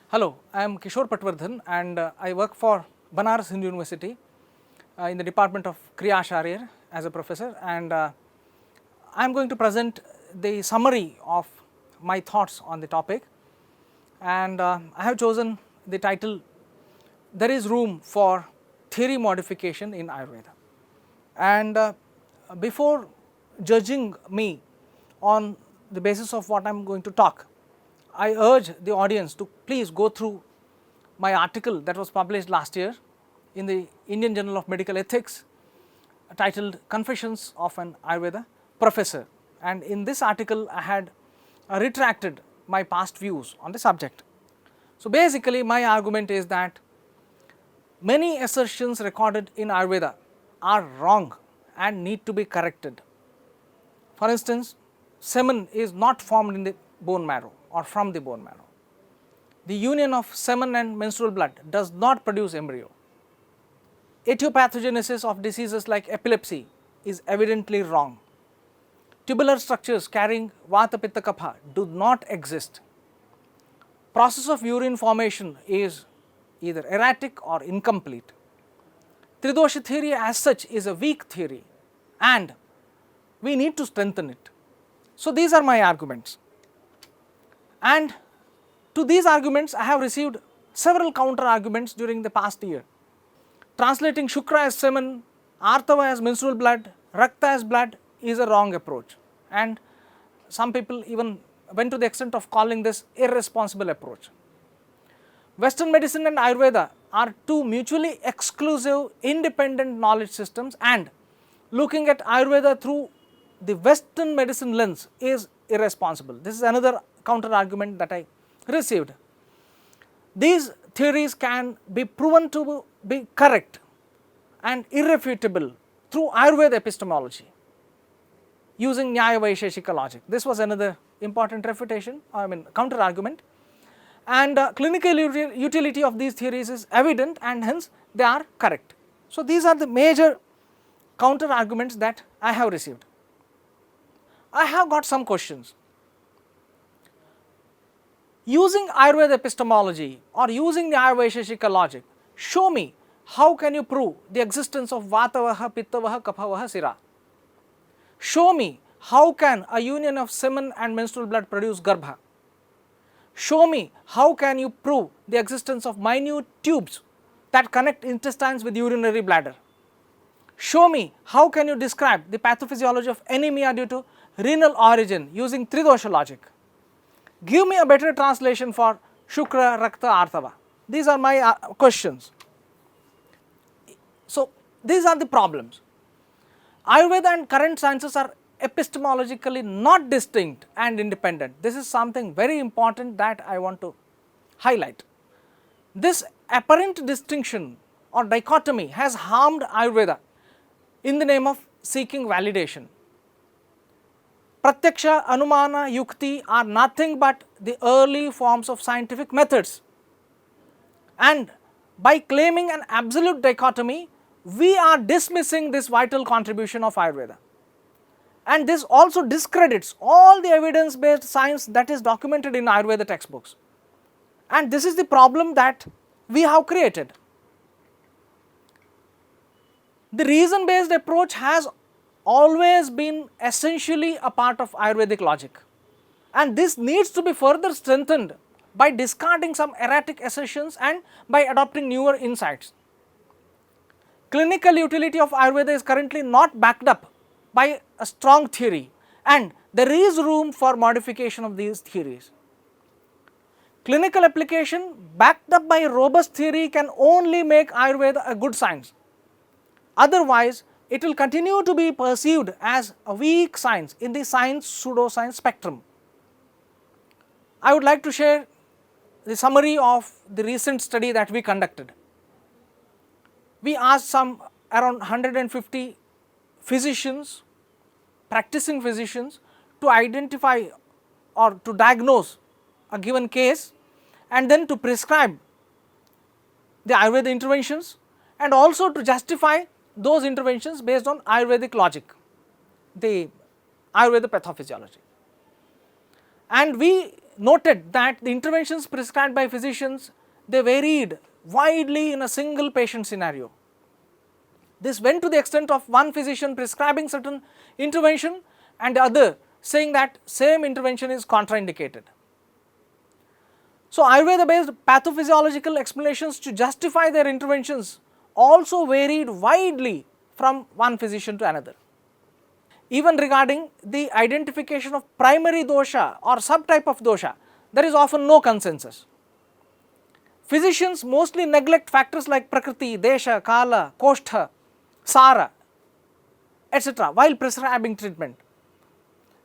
Hello, I am Kishore Patwardhan and I work for Banaras Hindu University in the department of Kriya Acharya as a professor, and I am going to present the summary of my thoughts on the topic, and I have chosen the title "There is Room for Theory Modification in Ayurveda." And before judging me on the basis of what I am going to talk, I urge the audience to please go through my article that was published last year in the Indian Journal of Medical Ethics titled Confessions of an Ayurveda Professor, and in this article I had retracted my past views on the subject. So basically my argument is that many assertions recorded in Ayurveda are wrong and need to be corrected. For instance, semen is not formed in the bone marrow or from the bone marrow. The union of semen and menstrual blood does not produce embryo. Etiopathogenesis of diseases like epilepsy is evidently wrong. Tubular structures carrying Vata Pitta Kapha do not exist. Process of urine formation is either erratic or incomplete. Tridosha theory as such is a weak theory and we need to strengthen it. So these are my arguments, and to these arguments I have received several counter arguments during the past year. Translating Shukra as semen, Artava as menstrual blood, Rakta as blood is a wrong approach, and some people even went to the extent of calling this irresponsible approach. Western medicine and Ayurveda are two mutually exclusive independent knowledge systems, and looking at Ayurveda through the Western medicine lens is irresponsible. This is another counter argument that I received. These theories can be proven to be correct and irrefutable through Ayurveda epistemology using Nyaya Vaisheshika logic. This was another important counter argument, and clinical utility of these theories is evident and hence they are correct. So these are the major counter arguments that I have received. I have got some questions. Using Ayurveda epistemology or using the Nyaya Vaisheshika logic, show me how can you prove the existence of Vatavaha, Pittavaha, Kaphavaha, Sira. Show me how can a union of semen and menstrual blood produce Garbha. Show me how can you prove the existence of minute tubes that connect intestines with urinary bladder. Show me how can you describe the pathophysiology of anemia due to renal origin using Tridosha logic. Give me a better translation for Shukra, Rakta, Artava. These are my questions. So these are the problems. Ayurveda and current sciences are epistemologically not distinct and independent. This is something very important that I want to highlight. This apparent distinction or dichotomy has harmed Ayurveda in the name of seeking validation. Pratyaksha, Anumana, Yukti are nothing but the early forms of scientific methods, and by claiming an absolute dichotomy, we are dismissing this vital contribution of Ayurveda, and this also discredits all the evidence based science that is documented in Ayurveda textbooks, and this is the problem that we have created. The reason based approach has always been essentially a part of Ayurvedic logic, and this needs to be further strengthened by discarding some erratic assertions and by adopting newer insights. Clinical utility of Ayurveda is currently not backed up by a strong theory, and there is room for modification of these theories. Clinical application backed up by robust theory can only make Ayurveda a good science. Otherwise, it will continue to be perceived as a weak science in the science pseudoscience spectrum. I would like to share the summary of the recent study that we conducted. We asked around 150 physicians, practicing physicians, to identify or to diagnose a given case and then to prescribe the Ayurveda interventions and also to justify those interventions based on Ayurvedic logic, the Ayurveda pathophysiology. And we noted that the interventions prescribed by physicians, they varied widely in a single patient scenario. This went to the extent of one physician prescribing certain intervention and the other saying that same intervention is contraindicated. So, Ayurveda based pathophysiological explanations to justify their interventions also varied widely from one physician to another. Even regarding the identification of primary dosha or subtype of dosha, there is often no consensus. Physicians mostly neglect factors like prakriti, desha, kala, koshtha, sara, etc. while prescribing treatment.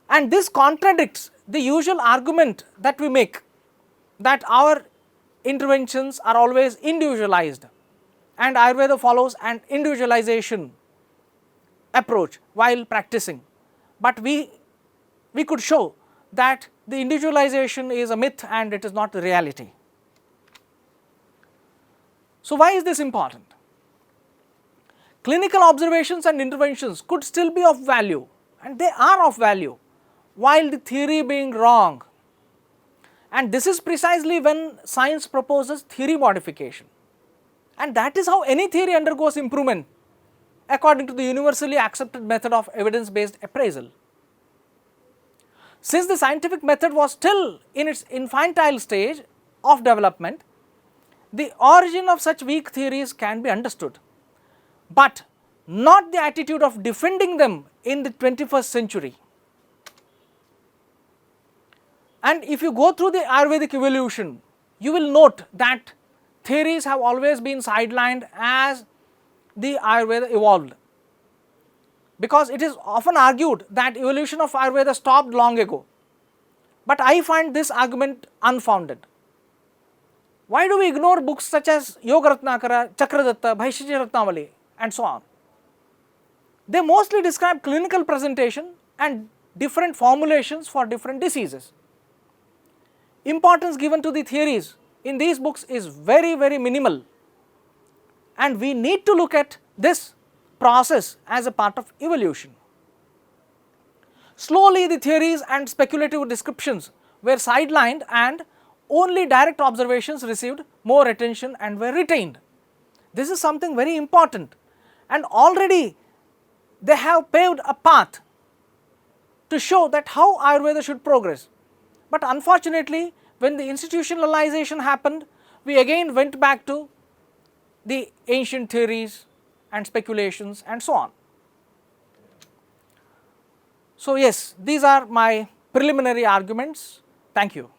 And this contradicts the usual argument that we make that our interventions are always individualized and Ayurveda follows an individualization approach while practicing. But we could show that the individualization is a myth and it is not the reality. So, why is this important? Clinical observations and interventions could still be of value, and they are of value, while the theory being wrong. And this is precisely when science proposes theory modification. And that is how any theory undergoes improvement according to the universally accepted method of evidence-based appraisal. Since the scientific method was still in its infantile stage of development, the origin of such weak theories can be understood, but not the attitude of defending them in the 21st century. And if you go through the Ayurvedic evolution, you will note that theories have always been sidelined as the Ayurveda evolved, because it is often argued that evolution of Ayurveda stopped long ago, but I find this argument unfounded. Why do we ignore books such as Yoga Ratnakara, Chakradatta, Bhaishya Ratnavali and so on? They mostly describe clinical presentation and different formulations for different diseases. Importance given to the theories in these books is very, very minimal, and we need to look at this process as a part of evolution. Slowly the theories and speculative descriptions were sidelined and only direct observations received more attention and were retained. This is something very important, and already they have paved a path to show that how Ayurveda should progress. But unfortunately, when the institutionalization happened, we again went back to the ancient theories and speculations and so on. So yes, these are my preliminary arguments. Thank you.